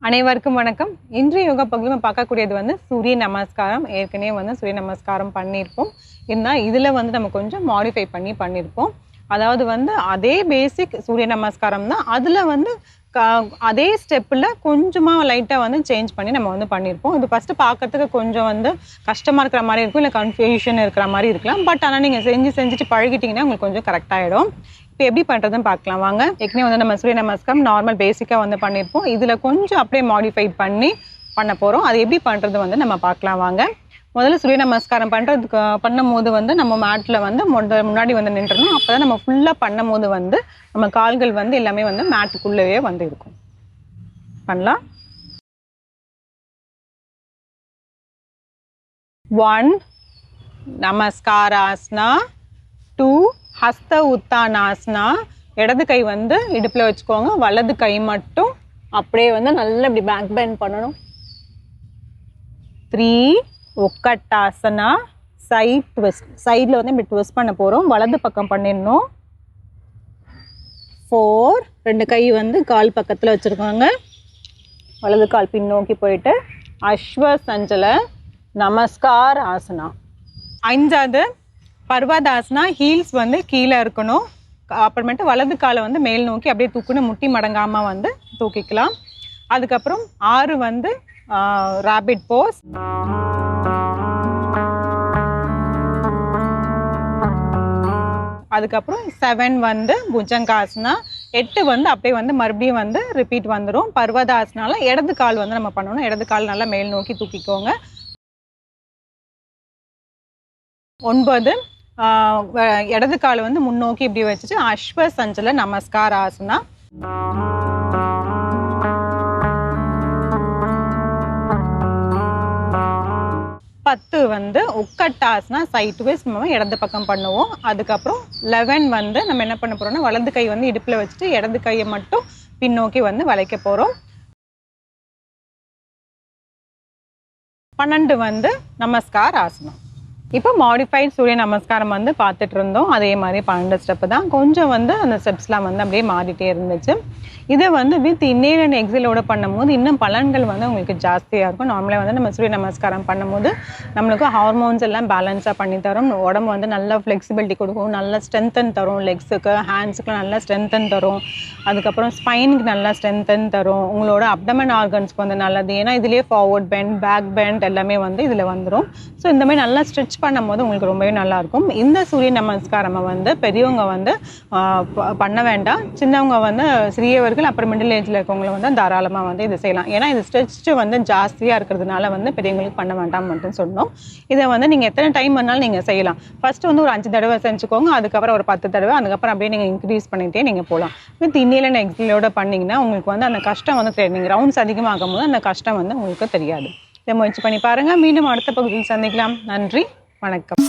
அனைவருக்கும் வணக்கம். இன்றைய யோகா பகுதியில் நம்ம பார்க்கக்கூடியது வந்து சூரிய நமஸ்காரம். ஏற்கனவே வந்து சூரிய நமஸ்காரம் பண்ணியிருப்போம். இருந்தால் இதில் வந்து நம்ம கொஞ்சம் மாடிஃபை பண்ணியிருப்போம். அதாவது வந்து அதே பேசிக் சூரிய நமஸ்காரம் தான். அதில் வந்து அதே ஸ்டெப்பில் கொஞ்சமாக லைட்டாக வந்து சேஞ்ச் பண்ணி நம்ம வந்து பண்ணியிருப்போம். இது ஃபஸ்ட்டு பார்க்கறதுக்கு கொஞ்சம் வந்து கஷ்டமாக இருக்கிற மாதிரி இருக்கும், இல்லை கன்ஃபியூஷன் இருக்கிற மாதிரி இருக்கலாம். பட் ஆனால் நீங்கள் செஞ்சுட்டு பழகிட்டிங்கன்னா உங்களுக்கு கொஞ்சம் கரெக்டாகிடும். இப்போ எப்படி பண்ணுறதுன்னு பார்க்கலாம் வாங்க. ஏற்கனவே வந்து நம்ம சூரிய நமஸ்காரம் நார்மல் பேசிக்காக வந்து பண்ணியிருப்போம். இதில் கொஞ்சம் அப்படியே மாடிஃபை பண்ண போகிறோம். அது எப்படி பண்ணுறது வந்து நம்ம பார்க்கலாம் வாங்க. முதல்ல சூரிய நமஸ்காரம் பண்ணும்போது வந்து நம்ம மேட்டில் வந்து முன்னாடி வந்து நின்றுணும். அப்போ தான் நம்ம ஃபுல்லாக பண்ணும்போது வந்து நம்ம கால்கள் வந்து எல்லாமே வந்து மேட்டுக்குள்ளேயே வந்து இருக்கும். பண்ணலாம். 1 நமஸ்காராஸ்னா, 2 ஹஸ்த உத்தானாஸ்னா. இடது கை வந்து இடுப்பில் வச்சுக்கோங்க, வலது கை மட்டும் அப்படியே வந்து நல்லா இப்படி பேக் பெண்ட் பண்ணணும். 3 ஒக்கட்டாசனா, சைட் ட்விஸ்ட். சைடில் வந்து இப்படி ட்விஸ்ட் பண்ண போகிறோம், வலது பக்கம் பண்ணிடணும். 4 2 கை வந்து கால் பக்கத்தில் வச்சுருக்காங்க, வலது கால் பின்னோக்கி போயிட்டு அஸ்வசஞ்சல நமஸ்கார் ஆசனா. 5வது பர்வதாசனா. ஹீல்ஸ் வந்து கீழே இருக்கணும். அப்புறமேட்டு வலது காலை வந்து மேல் நோக்கி அப்படியே தூக்கணும், முட்டி மடங்காமல் வந்து தூக்கிக்கலாம். அதுக்கப்புறம் 6 வந்து ராபிட் போஸ். அதுக்கப்புறம் 7 வந்து புஜங்காசனா. 8 வந்து அப்படியே வந்து மறுபடியும் வந்து ரிப்பீட் வந்துடும். பர்வதாசனால இடது கால் வந்து நம்ம பண்ணணும். இடது கால் நல்லா மேல் நோக்கி தூக்கிக்கோங்க. 9 இடது கால் வந்து முன்னோக்கி இப்படி வச்சுட்டு அஸ்வசஞ்சல நமஸ்கார் ஆசனா. 10 வந்து உக்கட்டாசனா, சைட் ட்விஸ்ட் நம்ம இடது பக்கம் பண்ணுவோம். அதுக்கப்புறம் 11 வந்து நம்ம என்ன பண்ண போறோம்னா, வலது கை வந்து இடுப்பில் வச்சுட்டு இடது கையை மட்டும் பின்னோக்கி வந்து வளைக்க போகிறோம். 12 வந்து நமஸ்கார் ஆசனம். இப்போ மாடிஃபைட் சூரிய நமஸ்காரம் வந்து பார்த்துட்டு இருந்தோம். அதே மாதிரி 12 ஸ்டெப்பு தான். கொஞ்சம் வந்து அந்த ஸ்டெப்ஸ்லாம் வந்து அப்படியே மாறிட்டே இருந்துச்சு. இதை வந்து வித் இன்னேல் அண்ட் எக்ஸலோட பண்ணும்போது இன்னும் பலன்கள் வந்து உங்களுக்கு ஜாஸ்தியாக இருக்கும். நார்மலாக வந்து நம்ம சூரிய நமஸ்காரம் பண்ணும்போது நம்மளுக்கு ஹார்மோன்ஸ் எல்லாம் பேலன்ஸாக பண்ணி தரும். உடம்பு வந்து நல்லா ஃப்ளெக்சிபிலிட்டி கொடுக்கும், நல்லா ஸ்ட்ரென்தன் தரும். லெக்ஸுக்கு, ஹேண்ட்ஸுக்கு நல்லா ஸ்ட்ரென்தன் தரும். அதுக்கப்புறம் ஸ்பைனுக்கு நல்லா ஸ்ட்ரென்தன் தரும். உங்களோட அப்டமன் ஆர்கன்ஸ்க்கு வந்து நல்லது. ஏன்னா இதுலேயே ஃபார்வர்ட் பெண்ட், பேக் பெண்ட் எல்லாமே வந்து இதில் வந்துடும். ஸோ இந்த மாதிரி நல்லா ஸ்ட்ரெச் பண்ணும்போது உங்களுக்கு ரொம்பவே நல்லாயிருக்கும். இந்த சூரிய நமஸ்காரம் வந்து பெரியவங்க வந்து பண்ண வேண்டாம். சின்னவங்க வந்து சிறியவர்கள் அப்புறம் மிடில் ஏஜில் இருக்கவங்களை வந்து தாராளமாக வந்து இது செய்யலாம். ஏன்னா இது ஸ்ட்ரெச் வந்து ஜாஸ்தியாக இருக்கிறதுனால வந்து பெரியவங்களுக்கு பண்ண வேண்டாம் மட்டும் சொன்னோம். இதை வந்து நீங்கள் எத்தனை டைம் பண்ணாலும் நீங்கள் செய்யலாம். ஃபஸ்ட்டு வந்து ஒரு 5 தடவை செஞ்சுக்கோங்க, அதுக்கப்புறம் ஒரு 10 தடவை, அதுக்கப்புறம் அப்படியே நீங்கள் இன்க்ரீஸ் பண்ணிகிட்டே நீங்கள் போகலாம். வித் இன்னேல் அண்ட் எக்ஸலோட பண்ணிங்கன்னா உங்களுக்கு வந்து அந்த கஷ்டம் வந்து தெரியும். நீங்கள் ரவுண்ட்ஸ் அதிகமாகும் போது அந்த கஷ்டம் வந்து உங்களுக்கு தெரியாது. இதை முயற்சி பண்ணி பாருங்கள். மீண்டும் அடுத்த பகுதியில் சந்திக்கலாம். நன்றி, வணக்கம்.